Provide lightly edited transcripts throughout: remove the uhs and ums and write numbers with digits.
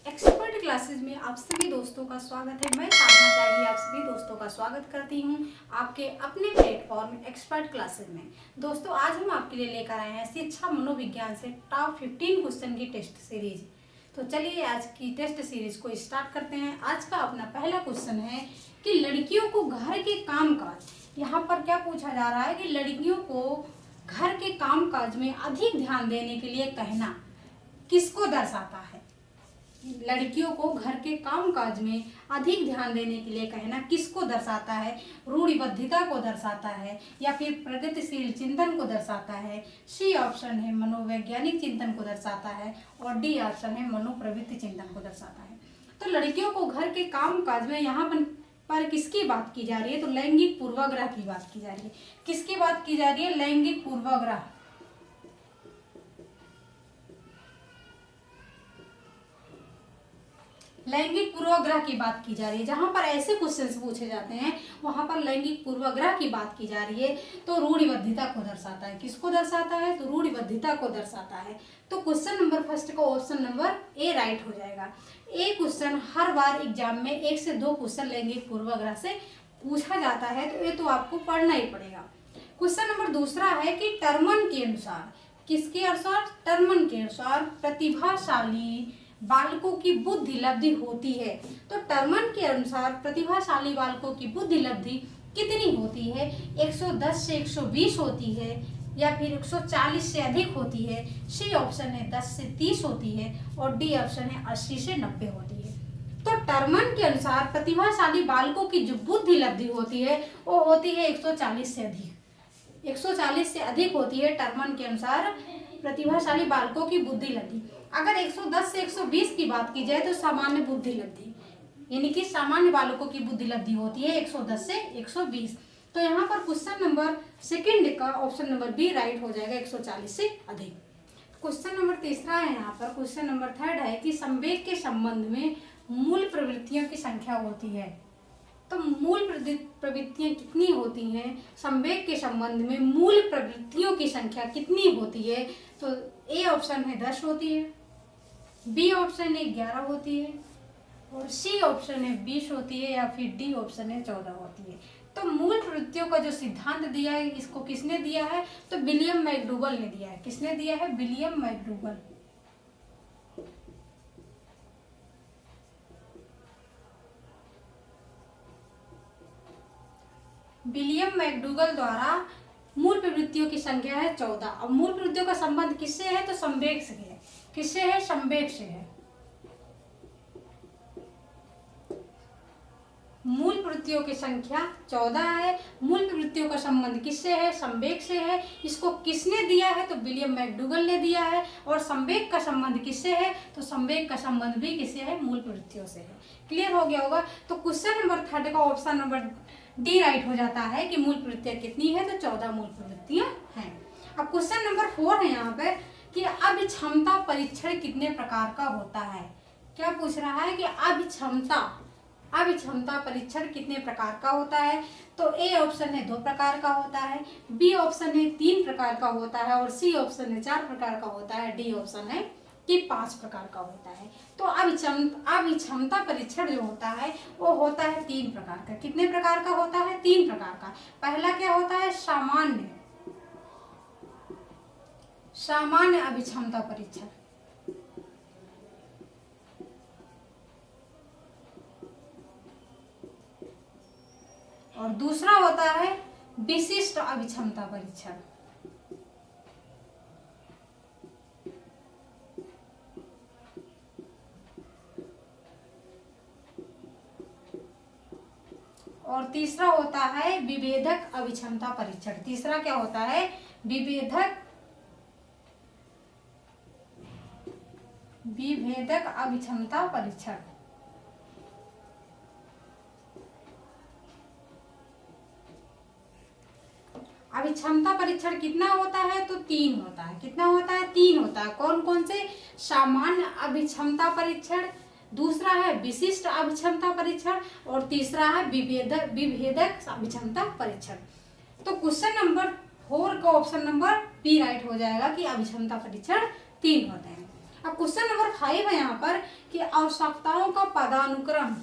Expert classes में आप सभी दोस्तों का स्वागत है। मैं साधना त्यागी आप सभी दोस्तों का स्वागत करती हूं आपके अपने प्लेटफॉर्म एक्सपर्ट क्लासेस में। दोस्तों आज हम आपके लिए लेकर आए हैं शिक्षा मनोविज्ञान से टॉप 15 क्वेश्चन की टेस्ट सीरीज। तो चलिए आज की टेस्ट सीरीज को स्टार्ट करते हैं। आज का अपना पहला क्वेश्चन है कि लड़कियों को घर के काम काज, यहाँ पर क्या पूछा जा रहा है कि लड़कियों को घर के काम काज में अधिक ध्यान देने के लिए कहना किसको दर्शाता है। लड़कियों को घर के काम काज में अधिक ध्यान देने के लिए कहना किसको दर्शाता है। रूढ़िबद्धता को दर्शाता है या फिर प्रगतिशील चिंतन को दर्शाता है। सी ऑप्शन है मनोवैज्ञानिक चिंतन को दर्शाता है और डी ऑप्शन है मनोप्रवृत्ति चिंतन को दर्शाता है। तो लड़कियों को घर के काम काज में यहाँ पर किसकी बात की जा रही है, तो लैंगिक पूर्वाग्रह की बात की जा रही है। किसकी बात की जा रही है, लैंगिक पूर्वाग्रह। लैंगिक पूर्वाग्रह की बात की जा रही है। जहां पर ऐसे क्वेश्चंस पूछे जाते हैं वहां पर लैंगिक पूर्वाग्रह की बात की जा रही है। तो रूढ़िबद्धता को दर्शाता है। किसको दर्शाता है, तो रूढ़िबद्धता को दर्शाता है। तो क्वेश्चन नंबर फर्स्ट का ऑप्शन नंबर ए राइट हो जाएगा। ए क्वेश्चन हर बार एग्जाम में 1 से 2 क्वेश्चन लैंगिक पूर्वाग्रह से पूछा जाता है, तो ये तो आपको पढ़ना ही पड़ेगा। क्वेश्चन नंबर दूसरा है कि टर्मन के अनुसार, किसके अनुसार, टर्मन के अनुसार प्रतिभाशाली बालकों की बुद्धि लब्धि होती है। तो टर्मन के अनुसार प्रतिभाशाली बालकों की बुद्धि लब्धि कितनी होती है, 110 से 120 होती है या फिर 140 से अधिक होती है। सी ऑप्शन है 10 से 30 होती है और डी ऑप्शन है 80 से 90 होती है। तो टर्मन के अनुसार प्रतिभाशाली बालकों की जो बुद्धि लब्धि होती है वो होती है 140 से अधिक। 140 से अधिक होती है टर्मन के अनुसार प्रतिभाशाली बालकों की बुद्धि लब्धि। अगर 110 से 120 की बात की जाए तो सामान्य बुद्धि लब्धि, यानी कि सामान्य बालकों की बुद्धि लब्धि होती है 110 से 120। तो यहाँ पर क्वेश्चन नंबर सेकंड का ऑप्शन नंबर बी राइट हो जाएगा, 140 से अधिक। क्वेश्चन नंबर तीसरा है यहाँ पर। क्वेश्चन नंबर थर्ड है कि संवेग के संबंध में मूल प्रवृत्तियों की संख्या होती है। तो मूल प्रवृत्तियां कितनी होती हैं, संवेग के संबंध में मूल प्रवृत्तियों की संख्या कितनी होती है। तो ए ऑप्शन है 10 होती है, बी ऑप्शन है 11 होती है और सी ऑप्शन है 20 होती है या फिर डी ऑप्शन है 14 होती है। तो मूल प्रवृत्तियों का जो सिद्धांत दिया है इसको किसने दिया है, तो विलियम मैकडूगल ने दिया है। किसने दिया है, विलियम मैकडूगल। विलियम मैकडूगल द्वारा मूल प्रवृत्तियों की संख्या है 14। अब मूल प्रवृत्तियों का संबंध किससे है, तो संवेग से है। किससे है, संवेग से है। मूल प्रवृत्तियों की संख्या 14 है। मूल प्रवृत्तियों का संबंध किससे है, संवेग से है। इसको किसने दिया है, तो विलियम मैकडूगल ने दिया है। और संवेग का संबंध किससे है, तो संवेग का संबंध भी किससे है, मूल प्रवृत्तियों से है। क्लियर हो गया होगा। तो क्वेश्चन नंबर थर्ड का ऑप्शन नंबर डी राइट हो जाता है कि मूल प्रवृत्तियां कितनी है, तो 14 मूल प्रवृत्तियां हैं। अब क्वेश्चन नंबर 4 है यहाँ पे कि अभिक्षमता परीक्षण कितने प्रकार का होता है। क्या पूछ रहा है कि अभिक्षमता परीक्षण कितने प्रकार का होता है। तो ए ऑप्शन है 2 प्रकार का होता है, बी ऑप्शन है 3 प्रकार का होता है और सी ऑप्शन है 4 प्रकार का होता है, डी ऑप्शन है कि 5 प्रकार का होता है। तो अभिक्षमता परीक्षण जो होता है वो होता है 3 प्रकार का। कितने प्रकार का होता है, 3 प्रकार का। पहला क्या होता है, सामान्य अभिक्षमता परीक्षण। और दूसरा होता है विशिष्ट अभिक्षमता परीक्षण। और तीसरा होता है विभेदक अभिक्षमता परीक्षण। तीसरा क्या होता है, विभेदक अभिक्षमता परीक्षण। अभिक्षमता परीक्षण कितना होता है, तो 3 होता है। कितना होता है, 3 होता है। कौन कौन से, सामान्य अभिक्षमता परीक्षण, दूसरा है विशिष्ट अभिक्षमता परीक्षण और तीसरा है विभेदक अभिक्षमता परीक्षण। तो क्वेश्चन नंबर 4 का ऑप्शन नंबर बी राइट हो जाएगा कि अभिक्षमता परीक्षण 3 होते हैं। अब क्वेश्चन नंबर 5 है यहाँ पर कि आवश्यकताओं का पदानुक्रम,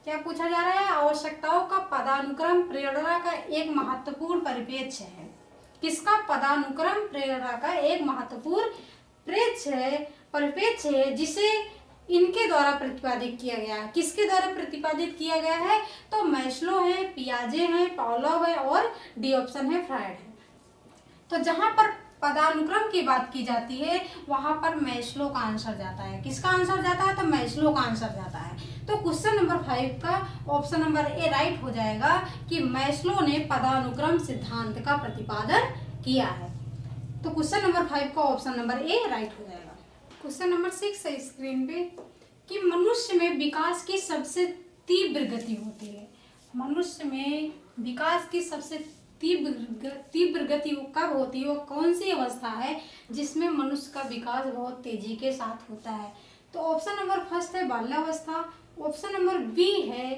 क्या पूछा जा रहा है? आवश्यकताओं का पदानुक्रम प्रेरणा का एक महत्वपूर्ण परिप्रेक्ष्य है। किसका पदानुक्रम प्रेरणा का एक महत्वपूर्ण परिप्रेक्ष्य है जिसे इनके द्वारा प्रतिपादित किया गया है। किसके द्वारा प्रतिपादित किया गया है? तो मैस्लो है, पियाजे है, पावलोव है और डी ऑप्शन है फ्रायड है। तो जहां पर पदानुक्रम की बात की जाती है वहां पर मैस्लो का आंसर जाता है। किसका आंसर जाता है? तो मैस्लो का आंसर जाता है। तो क्वेश्चन नंबर 5 का ऑप्शन नंबर ए राइट हो जाएगा कि मैस्लो ने पदानुक्रम सिद्धांत का प्रतिपादन किया है। तो क्वेश्चन नंबर 5 का ऑप्शन नंबर ए राइट हो जाएगा। क्वेश्चन नंबर 6 है स्क्रीन पे कि मनुष्य में विकास की सबसे तीव्र गति होती है। मनुष्य में विकास की सबसे तीव्र गति कब होती है? वो कौन सी अवस्था है जिसमें मनुष्य का विकास बहुत तेजी के साथ होता है? तो ऑप्शन नंबर फर्स्ट है बाल्यावस्था, ऑप्शन नंबर बी है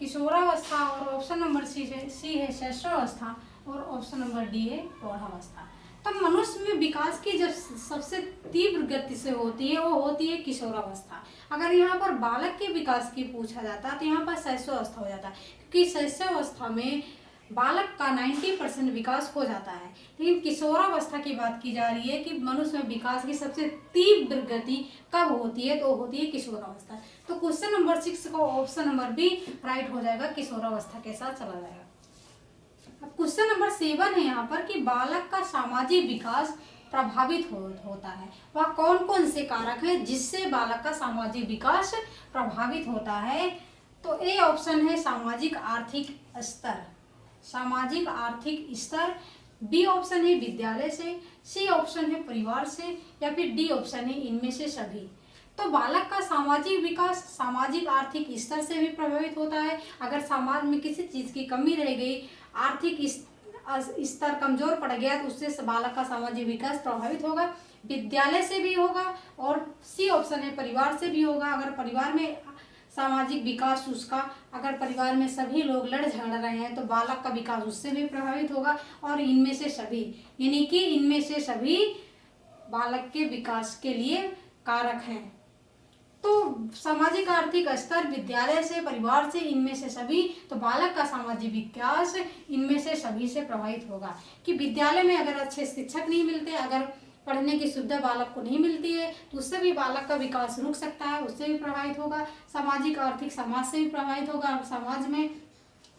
किशोरावस्था और ऑप्शन नंबर सी है शैशवावस्था और ऑप्शन नंबर डी है प्रौढ़ावस्था। तो मनुष्य में विकास की जो सबसे तीव्र गति से होती है वो होती है किशोरावस्था। अगर यहाँ पर बालक के विकास की पूछा जाता है तो यहाँ पर शैशवावस्था हो जाता है, क्योंकि शैशवावस्था में बालक का 90% विकास हो जाता है। लेकिन किशोरावस्था की बात की जा रही है कि मनुष्य में विकास की सबसे तीव्र गति कब होती है? तो होती है किशोरावस्था। तो क्वेश्चन नंबर 6 का ऑप्शन नंबर बी राइट हो जाएगा, किशोरावस्था के साथ चला जाएगा। अब क्वेश्चन नंबर 7 है यहाँ पर कि बालक का सामाजिक विकास प्रभावित होता है। वह कौन कौन से कारक हैं जिससे बालक का सामाजिक विकास प्रभावित होता है? तो ए ऑप्शन है सामाजिक आर्थिक स्तर, सामाजिक आर्थिक स्तर, बी ऑप्शन है विद्यालय से, सी ऑप्शन है परिवार से या फिर डी ऑप्शन है इनमें से सभी। तो बालक का सामाजिक विकास सामाजिक आर्थिक स्तर से भी प्रभावित होता है। अगर समाज में किसी चीज की कमी रह गई, आर्थिक स्तर कमजोर पड़ गया तो उससे बालक का सामाजिक विकास प्रभावित होगा। विद्यालय से भी होगा और सी ऑप्शन है परिवार से भी होगा। अगर परिवार में सामाजिक विकास उसका, अगर परिवार में सभी लोग लड़ झगड़ रहे हैं तो बालक का विकास उससे भी प्रभावित होगा। और इनमें से सभी, यानी कि इनमें से सभी बालक के विकास के लिए कारक हैं। तो सामाजिक आर्थिक स्तर, विद्यालय से, परिवार से, इनमें से सभी, तो बालक का सामाजिक विकास इनमें से सभी से प्रभावित होगा। कि विद्यालय में अगर अच्छे शिक्षक नहीं मिलते, अगर पढ़ने की सुविधा बालक को नहीं मिलती है तो उससे भी बालक का विकास रुक सकता है, उससे भी प्रभावित होगा। सामाजिक आर्थिक समाज से भी प्रभावित होगा। समाज में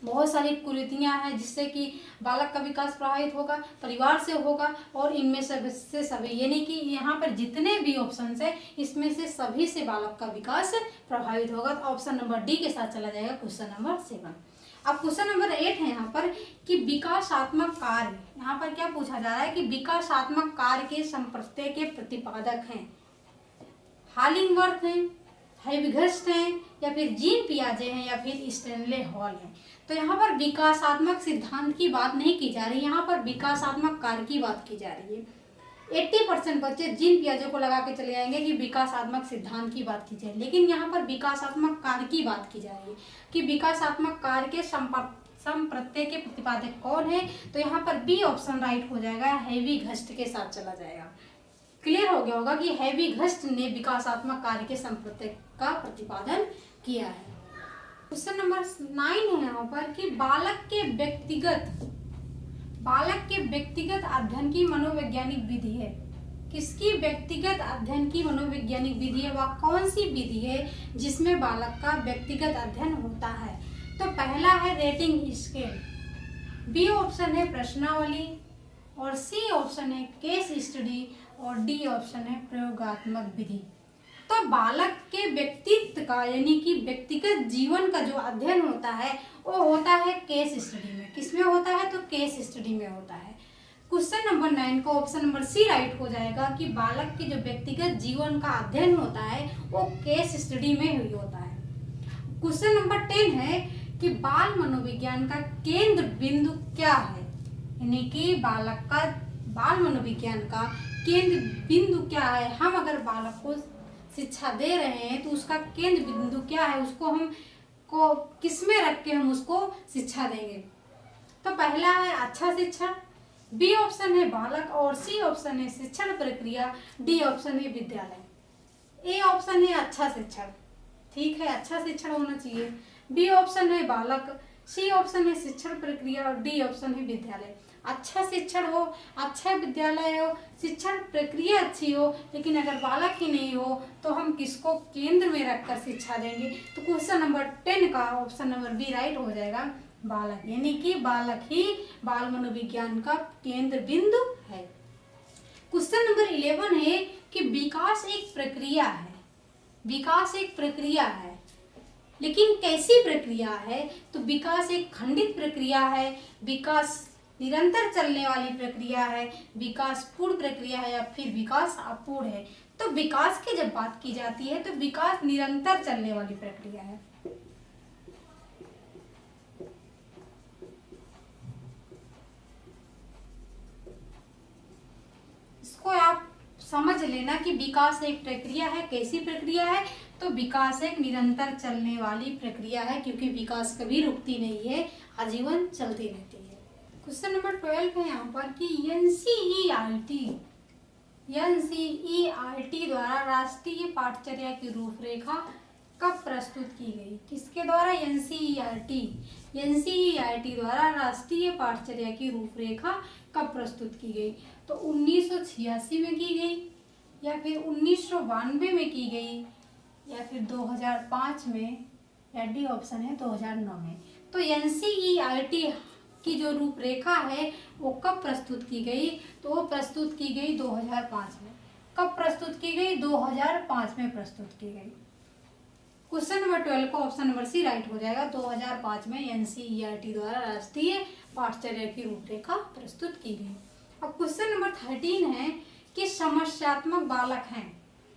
बहुत सारी कुरीतियां हैं जिससे कि बालक का विकास प्रभावित होगा। परिवार से होगा और इनमें से सभी, यानी कि यहाँ पर जितने भी ऑप्शन है इसमें से सभी से बालक का विकास प्रभावित होगा। तो ऑप्शन नंबर डी के साथ चला जाएगा क्वेश्चन नंबर 7। अब क्वेश्चन नंबर 8 है यहाँ पर कि विकासात्मक कार्य, यहाँ पर क्या पूछा जा रहा है कि विकासात्मक कार्य के संप्रत्यय के प्रतिपादक हैं हॉलिंगवर्थ हैं, हेविघस्ट हैं या फिर जीन पियाजे हैं या फिर स्टैनले हॉल हैं। तो यहाँ पर विकासात्मक सिद्धांत की बात नहीं की जा रही, यहाँ पर विकासात्मक कार्य की बात की जा रही है। 80% बच्चे जीन पियाजे को लगा के चले जाएंगे कि विकासात्मक सिद्धांत की बात की जाए, लेकिन यहाँ पर विकासात्मक कार्य की बात की जा रही है कि विकासात्मक कार्य के संप्रत्यय के प्रतिपादक कौन है। तो यहाँ पर बी ऑप्शन राइट हो जाएगा, हेविघस्ट के साथ चला जाएगा। क्लियर हो गया होगा कि हेविघस्ट ने विकासात्मक कार्य के संप्रत्यय का प्रतिपादन किया है। क्वेश्चन नंबर 9 है यहाँ पर कि बालक के व्यक्तिगत अध्ययन की मनोवैज्ञानिक विधि है। किसकी व्यक्तिगत अध्ययन की मनोवैज्ञानिक विधि है? वह कौन सी विधि है जिसमें बालक का व्यक्तिगत अध्ययन होता है? तो पहला है रेटिंग स्केल, बी ऑप्शन है प्रश्नावली और सी ऑप्शन है केस स्टडी और डी ऑप्शन है प्रयोगात्मक विधि। तो बालक के व्यक्तित्व का, यानी कि व्यक्तिगत जीवन का जो अध्ययन होता है वो होता है केस स्टडी में। किसमें होता है? तो केस स्टडी में होता है। क्वेश्चन नंबर 9 का ऑप्शन नंबर सी राइट हो जाएगा कि बालक के जो व्यक्तिगत जीवन का अध्ययन होता है वो केस स्टडी में ही होता है। क्वेश्चन नंबर 10 है कि बाल मनोविज्ञान का केंद्र बिंदु क्या है, यानी कि बालक का बाल मनोविज्ञान का केंद्र बिंदु क्या है। हम अगर बालक को शिक्षा दे रहे हैं तो उसका केंद्र बिंदु क्या है, उसको हम को किस में रख के हम उसको शिक्षा देंगे। तो पहला है अच्छा शिक्षा, बी ऑप्शन है बालक और सी ऑप्शन है शिक्षण प्रक्रिया, डी ऑप्शन है विद्यालय। ए ऑप्शन है अच्छा शिक्षण, ठीक है, अच्छा शिक्षण होना चाहिए। बी ऑप्शन है बालक, सी ऑप्शन है शिक्षण प्रक्रिया और डी ऑप्शन है विद्यालय। अच्छा शिक्षण हो, अच्छा विद्यालय हो, शिक्षण प्रक्रिया अच्छी हो, लेकिन अगर बालक ही नहीं हो तो हम किसको केंद्र में रखकर शिक्षा देंगे? तो क्वेश्चन नंबर 10 का ऑप्शन नंबर बी राइट हो जाएगा, बालक, यानी कि बालक ही बाल मनोविज्ञान का केंद्र बिंदु है। क्वेश्चन नंबर 11 है कि विकास एक प्रक्रिया है। विकास एक प्रक्रिया है, लेकिन कैसी प्रक्रिया है? तो विकास एक खंडित प्रक्रिया है, विकास निरंतर चलने वाली प्रक्रिया है, विकास पूर्ण प्रक्रिया है या फिर विकास अपूर्ण है। तो विकास की जब बात की जाती है तो विकास निरंतर चलने वाली प्रक्रिया है। इसको आप समझ लेना कि विकास एक प्रक्रिया है। कैसी प्रक्रिया है? तो विकास एक निरंतर चलने वाली प्रक्रिया है, क्योंकि विकास कभी रुकती नहीं है, आजीवन चलती रहती है। क्वेश्चन नंबर 12 है यहाँ पर कि एनसीईआरटी द्वारा राष्ट्रीय पाठ्यचर्या की रूपरेखा कब प्रस्तुत की गई? किसके द्वारा? एनसीईआरटी द्वारा राष्ट्रीय पाठ्यचर्या की रूपरेखा कब प्रस्तुत की गई? तो 1986 में की गई, या फिर 1992 में की गई, या फिर 2005 में, या डी ऑप्शन है 2009 में। तो एनसीईआरटी की जो रूपरेखा है वो कब प्रस्तुत की गई? तो वो प्रस्तुत की गई 2005 में। कब प्रस्तुत की गई? 2005 में प्रस्तुत की गई। क्वेश्चन नंबर 12 को ऑप्शन नंबर सी राइट हो जाएगा। 2005 में एनसीईआरटी द्वारा राष्ट्रीय पाठ्यचर्या की रूपरेखा प्रस्तुत की गई। अब क्वेश्चन नंबर 13 है कि समस्यात्मक बालक हैं।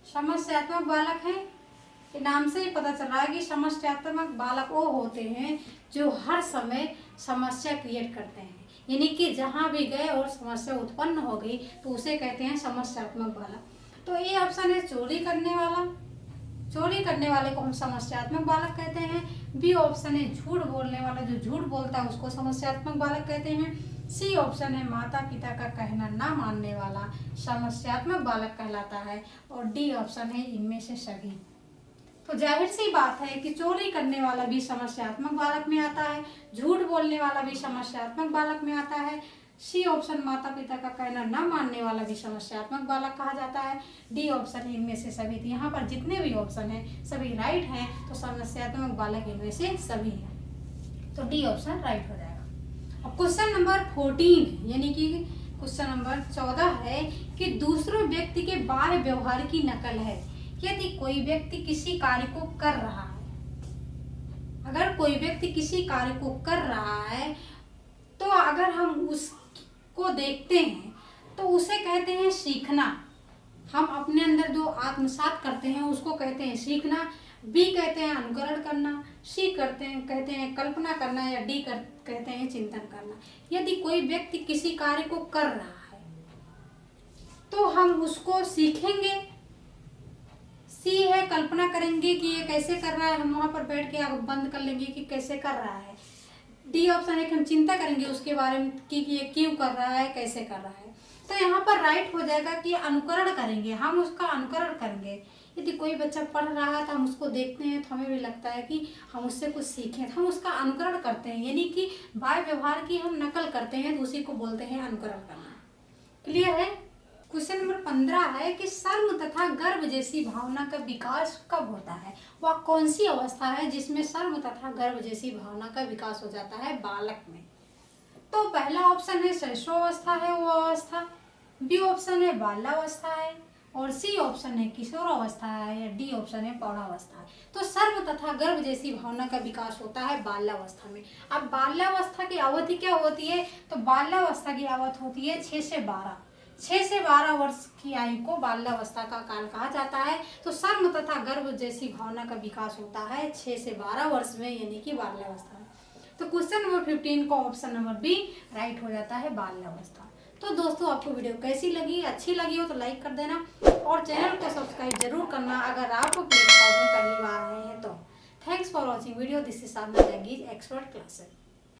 समस्यात्मक बालक हैं, नाम से ही पता चल रहा है कि समस्यात्मक बालक वो होते हैं जो हर समय समस्या क्रिएट करते हैं, यानी कि जहाँ भी गए और समस्या उत्पन्न हो गई तो उसे कहते हैं समस्यात्मक बालक। तो ये ऑप्शन है चोरी करने वाला, चोरी करने वाले को हम समस्यात्मक बालक कहते हैं। बी ऑप्शन है झूठ बोलने वाला, जो झूठ बोलता है उसको समस्यात्मक बालक कहते हैं। सी ऑप्शन है माता पिता का कहना ना मानने वाला समस्यात्मक बालक कहलाता है। और डी ऑप्शन है इनमें से सभी। तो जाहिर सी बात है कि चोरी करने वाला भी समस्यात्मक बालक में आता है, झूठ बोलने वाला भी समस्यात्मक बालक में आता है। सी ऑप्शन माता पिता का कहना न मानने वाला भी समस्यात्मक बालक कहा जाता है। डी ऑप्शन इनमें से सभी। यहाँ पर जितने भी ऑप्शन हैं सभी राइट हैं, तो समस्यात्मक बालक इनमें से सभी हैं, तो डी ऑप्शन राइट हो जाएगा। अब क्वेश्चन नंबर 14 यानी कि क्वेश्चन नंबर 14 है कि दूसरे व्यक्ति के बाह्य व्यवहार की नकल है। यदि कोई व्यक्ति किसी कार्य को कर रहा है, अगर कोई व्यक्ति किसी कार्य को कर रहा है तो अगर हम उसको देखते हैं तो उसे कहते हैं सीखना। हम अपने अंदर जो आत्मसात करते हैं उसको कहते हैं सीखना। बी कहते हैं अनुकरण करना, सी कहते हैं कल्पना करना, या डी कहते हैं चिंतन करना। यदि कोई व्यक्ति किसी कार्य को कर रहा है तो हम उसको सीखेंगे। सी है कल्पना करेंगे कि ये कैसे कर रहा है, हम वहां पर बैठ के आग बंद कर लेंगे कि कैसे कर रहा है। डी ऑप्शन है कि हम चिंता करेंगे उसके बारे में कि ये क्यों कर रहा है, कैसे कर रहा है। तो यहाँ पर राइट हो जाएगा कि अनुकरण करेंगे, हम उसका अनुकरण करेंगे। यदि कोई बच्चा पढ़ रहा है तो हम उसको देखते हैं तो हमें भी लगता है कि हम उससे कुछ सीखें, तो हम उसका अनुकरण करते हैं, यानी कि बाह्य व्यवहार की हम नकल करते हैं, तो उसी को बोलते हैं अनुकरण करना। क्लियर है? क्वेश्चन नंबर 15 है कि शर्म तथा गर्व जैसी भावना का विकास कब होता है? वह कौन सी अवस्था है जिसमें शर्म तथा गर्व जैसी भावना का विकास हो जाता है बालक में? तो पहला ऑप्शन है शैशवावस्था है वो अवस्था, बी ऑप्शन है बाल्यावस्था है, और सी ऑप्शन है किशोरावस्था है, या डी ऑप्शन है प्रौढ़ावस्था है। तो शर्म तथा गर्व जैसी भावना का विकास होता है बाल्यावस्था में। अब बाल्यावस्था की अवधि क्या होती है? तो बाल्यावस्था की अवधि होती है 6 से 12 वर्ष की आयु को बाल्यावस्था का काल कहा जाता है। तो शर्म तथा गर्व जैसी भावना का विकास होता है 6 से 12 वर्ष में, यानी कि बाल्यावस्था में। तो क्वेश्चन नंबर 15 का ऑप्शन नंबर बी राइट हो जाता है बाल्यावस्था। तो दोस्तों आपको वीडियो कैसी लगी? अच्छी लगी हो तो लाइक कर देना और चैनल को सब्सक्राइब जरूर करना अगर आप प्लेटफॉर्म में पहली बार आए हैं तो। Thanks for watching video. This is Sadhana language expert classes.